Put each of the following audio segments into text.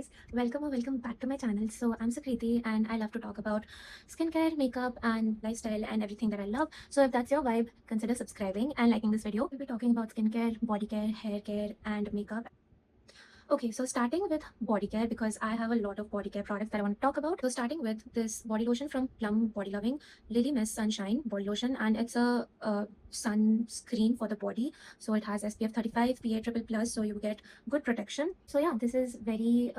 guys, welcome or welcome back to my channel. So I'm Sukriti and I love to talk about skincare, makeup and lifestyle and everything that I love. So if that's your vibe, consider subscribing and liking this video. We'll be talking about skincare, body care, hair care and makeup. Okay, so starting with body care because I have a lot of body care products that I want to talk about. So starting with this body lotion from Plum Body Loving Lily Mist Sunshine body lotion, and it's a sunscreen for the body. So it has SPF 35 PA triple plus, so you get good protection. So yeah, this is very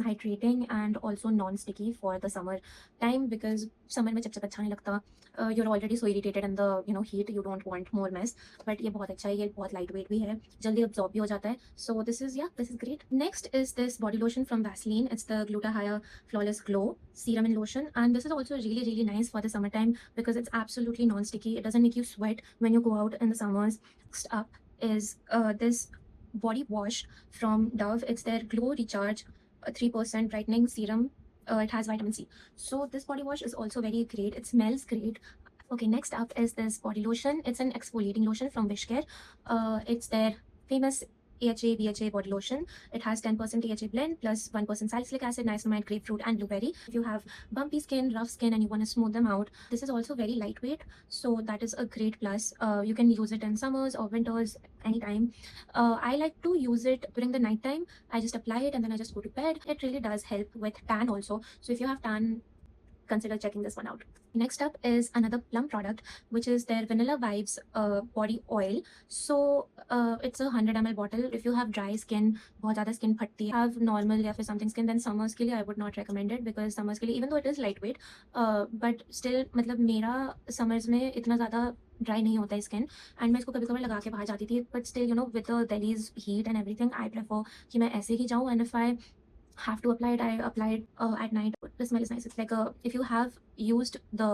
hydrating and also non-sticky for the summer time because summer में चिपचिप अच्छा नहीं लगता. You're already so irritated in the heat, you don't want more mess. But ये बहुत अच्छा है, ये बहुत lightweight भी है, जल्दी absorb भी हो जाता है. So this is great. Next is this body lotion from Vaseline. It's the Gluta-Hya Flawless Glow Serum and Lotion, and this is also really nice for the summertime because it's absolutely non-sticky. It doesn't make you sweat when you go out in the summers. Next up is this body wash from Dove. It's their Glow Recharge 3% brightening serum. It has vitamin C. So this body wash is also very great. It smells great. Okay, next up is this body lotion. It's an exfoliating lotion from Wishcare. It's their famous AHA BHA body lotion. It has 10% AHA blend plus 1% salicylic acid, niacinamide, grapefruit and blueberry. If you have bumpy skin, rough skin and you want to smooth them out, this is also very lightweight, so that is a great plus. You can use it in summers or winters anytime. I like to use it during the night time. I just apply it and then I just go to bed. It really does help with tan also, so if you have tan, consider checking this one out. Next up is another Plum product, which is their Vanilla Vibes body oil. So it's a 100 ml bottle. If you have dry skin, बहुत ज़्यादा skin फटती है, have normal या फिर something skin, then summers के लिए I would not recommend it because summers के लिए, even though it is lightweight, but still मतलब मेरा summers में इतना ज़्यादा ड्राई नहीं होता है स्किन, एंड मैं इसको कभी कभी लगा के बाहर जाती थी, but still with the Delhi's heat and everything I prefer कि मैं ऐसे ही जाऊँ, and if I have to apply it, I apply it at night. The smell is nice. It's like if you have used the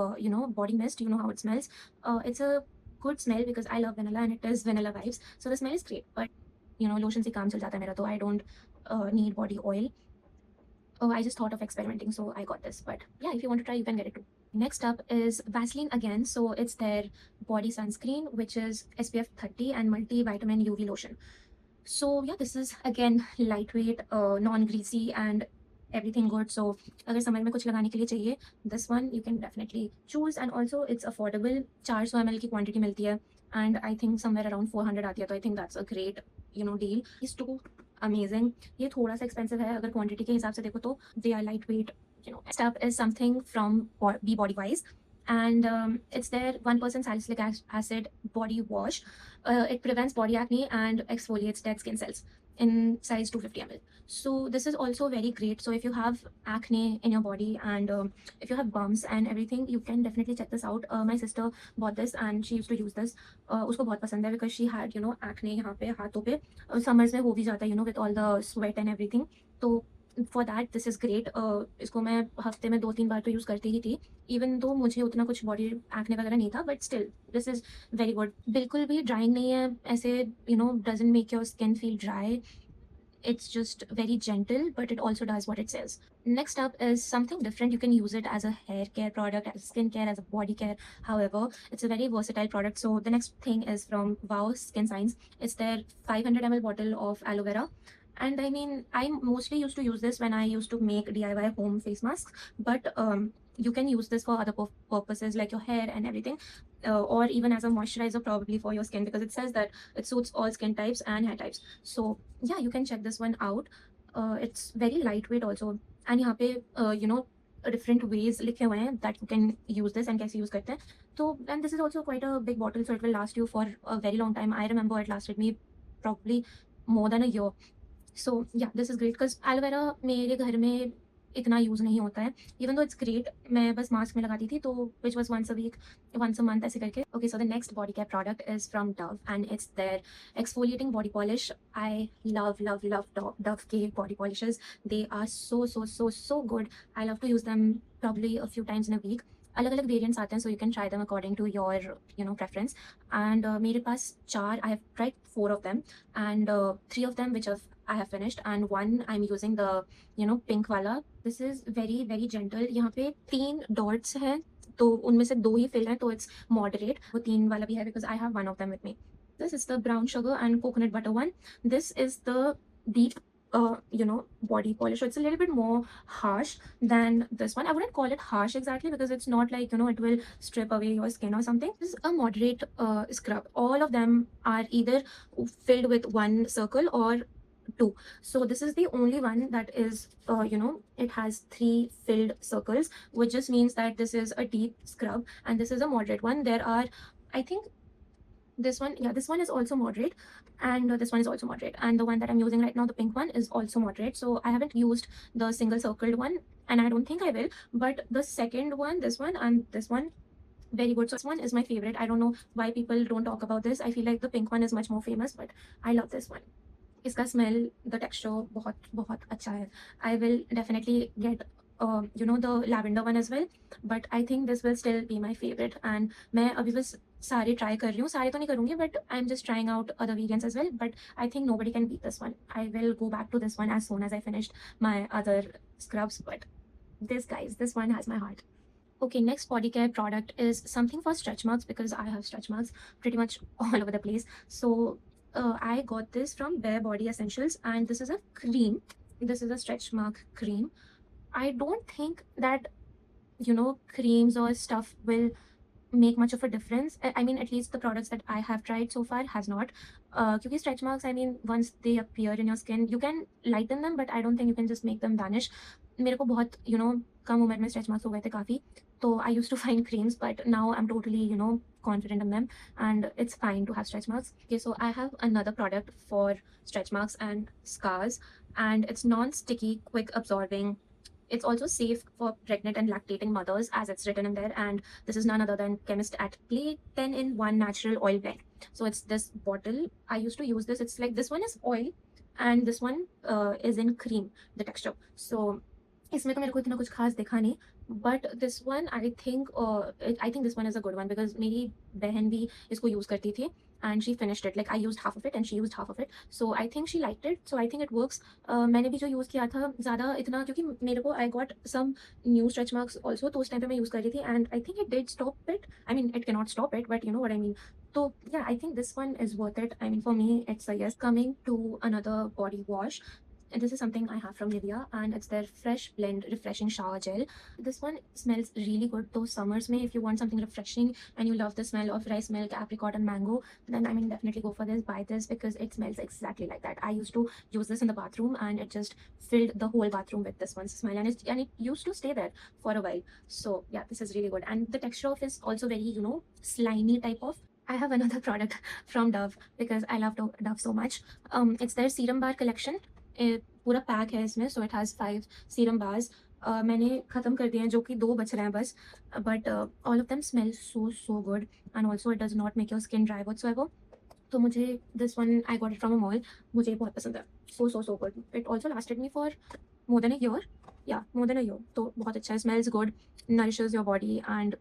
body mist, you know how it smells. It's a good smell because I love vanilla and it is vanilla vibes, so the smell is great. But lotion से काम चल जाता है मेरा, तो I don't need body oil. I just thought of experimenting, so I got this. But yeah, if you want to try, you can get it too. Next up is Vaseline again. So it's their body sunscreen, which is SPF 30 and multi-vitamin UV lotion. So yeah, this is again lightweight, non-greasy and everything good. So अगर summer में कुछ लगाने के लिए चाहिए, this one you can definitely choose, and also it's affordable. 400 ml की quantity मिलती है and I think somewhere around 400 आती है, तो I think that's a great deal. These two amazing. ये थोड़ा सा expensive है अगर quantity के हिसाब से देखो तो. They are lightweight. Next up is something from Be Body Wise, and it's their 1% salicylic acid body wash. It prevents body acne and exfoliates dead skin cells in size 250 ml. So this is also very great. So if you have acne in your body and if you have bumps and everything, you can definitely check this out. My sister bought this and she used to use this. उसको बहुत पसंद है because she had acne यहाँ पे हाथों पे. Summers में हो भी जाता है with all the sweat and everything. तो for that this is great. इसको मैं हफ्ते में 2-3 बार तो यूज़ करती ही थी, इवन दो मुझे उतना कुछ बॉडी एक्ने वगैरह नहीं था, but still this is very good. बिल्कुल भी ड्राइंग नहीं है ऐसे, doesn't make your skin feel dry. It's just very gentle, but it also does what it says. Next up is something different. You can use it as a hair care product, as skin care, as a body care. However, it's a very versatile product. So the next thing is from Wow Skin Science. It's their 500 ml bottle of aloe vera. And I mean, I mostly used to use this when I used to make DIY home face masks, but you can use this for other purposes like your hair and everything, or even as a moisturizer probably for your skin, because it says that it suits all skin types and hair types. So yeah, you can check this one out. It's very lightweight also, and यहाँ पे different ways लिखे हुए हैं that you can use this and कैसे use करते हैं. तो and this is also quite a big bottle, so it will last you for a very long time. I remember it lasted me probably more than a year. So yeah, this is great because aloe vera मेरे घर में इतना use नहीं होता है, even though it's great. मैं बस mask में लगाती थी, तो which was once a week, once a month ऐसे करके. Okay, so the next body care product is from Dove and it's their exfoliating body polish. I love love love Dove के body polishes. They are so good. I love to use them probably a few times in a week. अलग अलग variants आते हैं, so you can try them according to your preference. And मेरे पास 4, I have tried 4 of them, and 3 of them which I have finished, and one I'm using the pink वाला. This is very gentle. यहाँ पे 3 dots हैं, तो उनमें से 2 ही fill हैं, तो it's moderate. वो 3 वाला भी है because I have one of them with me. This is the brown sugar and coconut butter one. This is the deep body polish, so it's a little bit more harsh than this one. I wouldn't call it harsh exactly because it's not like it will strip away your skin or something. This is a moderate scrub. All of them are either filled with one circle or two. So this is the only one that is it has 3 filled circles, which just means that this is a deep scrub and this is a moderate one. There are, I think, this one, yeah, this one is also moderate, and this one is also moderate, and the one that I'm using right now, the pink one, is also moderate. So I haven't used the single circled one, and I don't think I will, but the second one, this one, and this one, very good. So this one is my favorite. I don't know why people don't talk about this. I feel like the pink one is much more famous, but I love this one. इसका smell, the texture बहुत बहुत अच्छा है. I will definitely get the lavender one as well, but I think this will still be my favourite. And मैं अभी बस सारे try कर रही हूँ, सारे तो नहीं करूँगी, but I am just trying out other variants as well. But I think nobody can beat this one. I will go back to this one as soon as I finished my other scrubs, but this, guys, this one has my heart. Okay, next body care product is something for stretch marks because I have stretch marks pretty much all over the place. So I got this from Bare Body Essentials, and this is a cream. This is a stretch mark cream. I don't think that creams or stuff will make much of a difference. I mean, at least the products that I have tried so far has not. Because stretch marks, I mean, once they appear in your skin, you can lighten them, but I don't think you can just make them vanish. मेरे को बहुत कम उम्र में stretch marks हो गए थे काफ़ी, तो I used to find creams, but now I'm totally confident in them, and it's fine to have stretch marks. Okay, so I have another product for stretch marks and scars, and it's non-sticky, quick absorbing. It's also safe for pregnant and lactating mothers, as it's written in there. And this is none other than Chemist at Play 10-in-1 natural oil blend. So it's this bottle. I used to use this. It's like this one is oil, and this one is in cream, the texture. So इसमें तो मेरे को इतना कुछ खास दिखा नहीं, but this one I think this one is a good one because मेरी बहन भी इसको यूज़ करती थी, and she finished it. Like, I used half of it and she used half of it, so I think she liked it, so I think it works. मैंने भी जो use किया था ज़्यादा इतना, क्योंकि मेरे को I got some new stretch marks also, तो उस टाइम पे मैं यूज़ कर रही थी, and I think it did stop it. I mean, it cannot stop it, but you know what I mean. So yeah, I think this one is worth it. I mean, for me, it's a yes. Coming to another body wash, and this is something I have from Nivea, and it's their Fresh Blend Refreshing Shower Gel. This one smells really good. Those summers may, if you want something refreshing and you love the smell of rice milk, apricot and mango, then I mean definitely go for this, buy this, because it smells exactly like that. I used to use this in the bathroom and it just filled the whole bathroom with this one's smell, and it used to stay there for a while. So yeah, this is really good, and the texture of it is also very slimy type of. I have another product from Dove because I love Dove so much. It's their Serum Bar collection. पूरा pack है इसमें, so it has 5 serum bars. मैंने ख़त्म कर दिए हैं, जो कि 2 बच रहे हैं बस, but all of them smell so good, and also it does not make your skin dry whatsoever. तो मुझे this one, I got it from a mall, मुझे बहुत पसंद है. So good. It also lasted me for more than a year. या, more than a year. तो बहुत अच्छा है, smells good, nourishes your body, and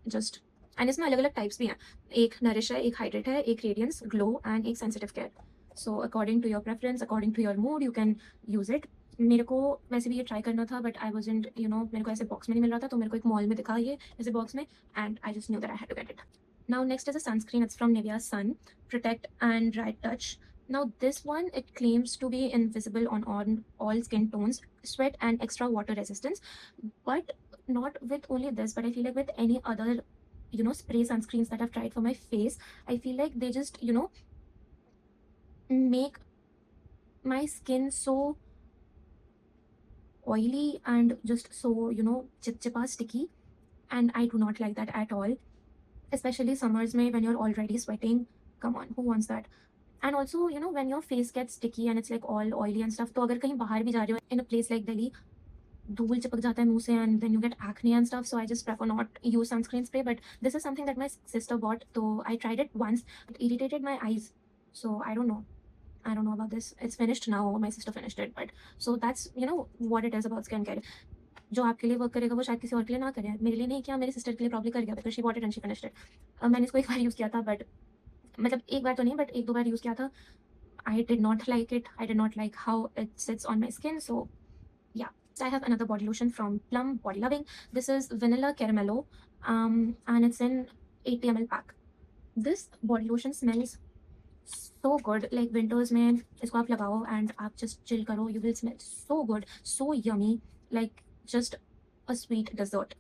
इसमें अलग अलग टाइप्स भी हैं. एक नरिश है, एक हाइड्रेट है, एक रेडियंस ग्लो, एंड एक sensitive care. So according to your preference, according to your mood, you can use it. मेरे को वैसे भी ये ट्राई करना था, बट आई वाज़न्ट मेरे को ऐसे बॉक्स में नहीं मिल रहा था, तो मेरे को एक मॉल में दिखा ये ऐसे बॉक्स में, and I just knew that I had to get it. Now next is a sunscreen. It's from Nivea Sun Protect and Dry Touch. Now this one, it claims to be invisible on all skin tones, sweat and extra water resistance. But not with only this, but I feel like with any other spray sunscreens that I've tried for my face, I feel like they just make my skin so oily and just so chipchipa sticky, and I do not like that at all, especially summers mein when you're already sweating. Come on, who wants that? And also when your face gets sticky and it's like all oily and stuff, तो अगर कहीं बाहर भी जा रहे हो in a place like Delhi, धूल चिपक जाता है मुंह से, and then you get acne and stuff, so I just prefer not use sunscreen spray. But this is something that my sister bought, so I tried it once. It irritated my eyes, so I don't know about this. It's finished now, my sister finished it, but so that's what it is about skincare. जो आपके लिए work करेगा वो शायद किसी और के लिए ना करे. मेरे लिए नहीं किया, मेरी सिस्टर के लिए प्रॉब्ली कर गया, because she bought it and she finished it. मैंने इसको एक बार यूज़ किया था, बट मतलब एक बार तो नहीं, बट 1-2 बार यूज़ किया था. I did not like it. I did not like how it sits on my skin. So yeah. So I have another body lotion from Plum Body Loving. This is Vanilla Caramello, and it's in 80 ml pack. This body lotion smells so good, like winters में इसको आप लगाओ and आप just chill करो, you will smell so good, so yummy, like just a sweet dessert.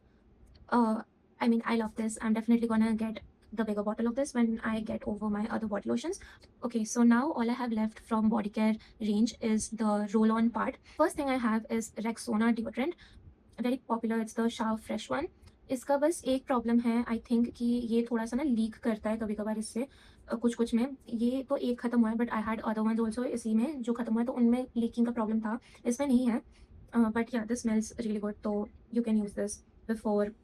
I mean, I love this. I'm definitely gonna get the bigger bottle of this when I get over my other body lotions. Okay, so now all I have left from body care range is the roll-on part. First thing I have is Rexona deodorant. Very popular. It's the Shower Fresh one. इसका बस एक problem है I think कि ये थोड़ा सा ना leak करता है कभी कभार इससे कुछ कुछ में. ये तो एक खत्म हुआ है but I had other ones also इसी में जो खत्म हुआ है, तो उनमें लीकिंग का प्रॉब्लम था, इसमें नहीं है. बट या दिस स्मेल्स रियली गुड, तो you can use this before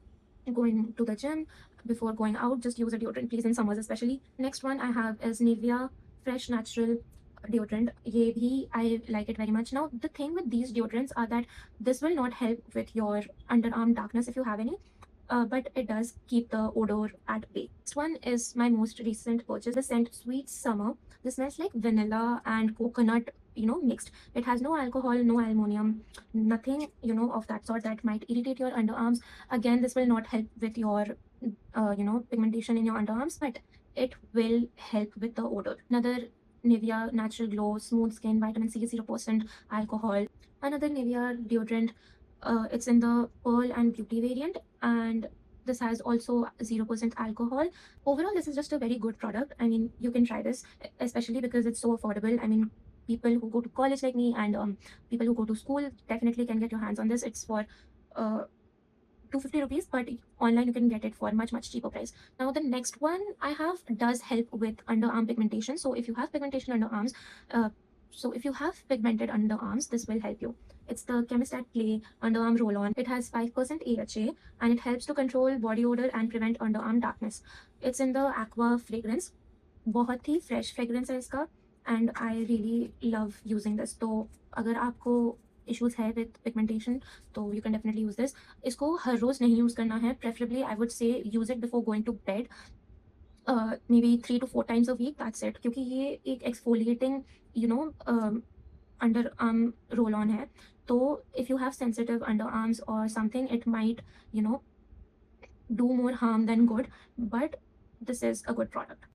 going to the gym, before going out. Just use a deodorant please, in summers especially. Next one I have is Nivea Fresh Natural deodorant. Ye bhi I like it very much. Now the thing with these deodorants are that this will not help with your underarm darkness if you have any, but it does keep the odor at bay. Next one is my most recent purchase, the scent Sweet Summer. This smells like vanilla and coconut, mixed. It has no alcohol, no aluminum, nothing, of that sort that might irritate your underarms. Again, this will not help with your, pigmentation in your underarms, but it will help with the odor. Another Nivea Natural Glow Smooth Skin Vitamin C 0% alcohol. Another Nivea deodorant. It's in the Pearl and Beauty variant, and this has also 0% alcohol. Overall, this is just a very good product. I mean, you can try this, especially because it's so affordable. I mean, people who go to college like me and people who go to school definitely can get your hands on this. It's for uh, 250 rupees, but online you can get it for much cheaper price. Now the next one I have does help with underarm pigmentation. So if you have pigmentation underarms, uh, so if you have pigmented underarms, this will help you. It's the Chemistat Play Underarm Roll-On. It has 5% AHA and it helps to control body odor and prevent underarm darkness. It's in the Aqua fragrance. बहुत ही fresh fragrance है इसका and I really love using this. तो अगर आपको issues है with pigmentation तो you can definitely use this. इसको हर रोज नहीं यूज करना है, preferably I would say use it before going to bed, maybe 3 to 4 times a week, that's it. क्योंकि ये एक exfoliating under arm roll on है. तो if you have sensitive under arms और something, it might do more harm than good, but this is a good product.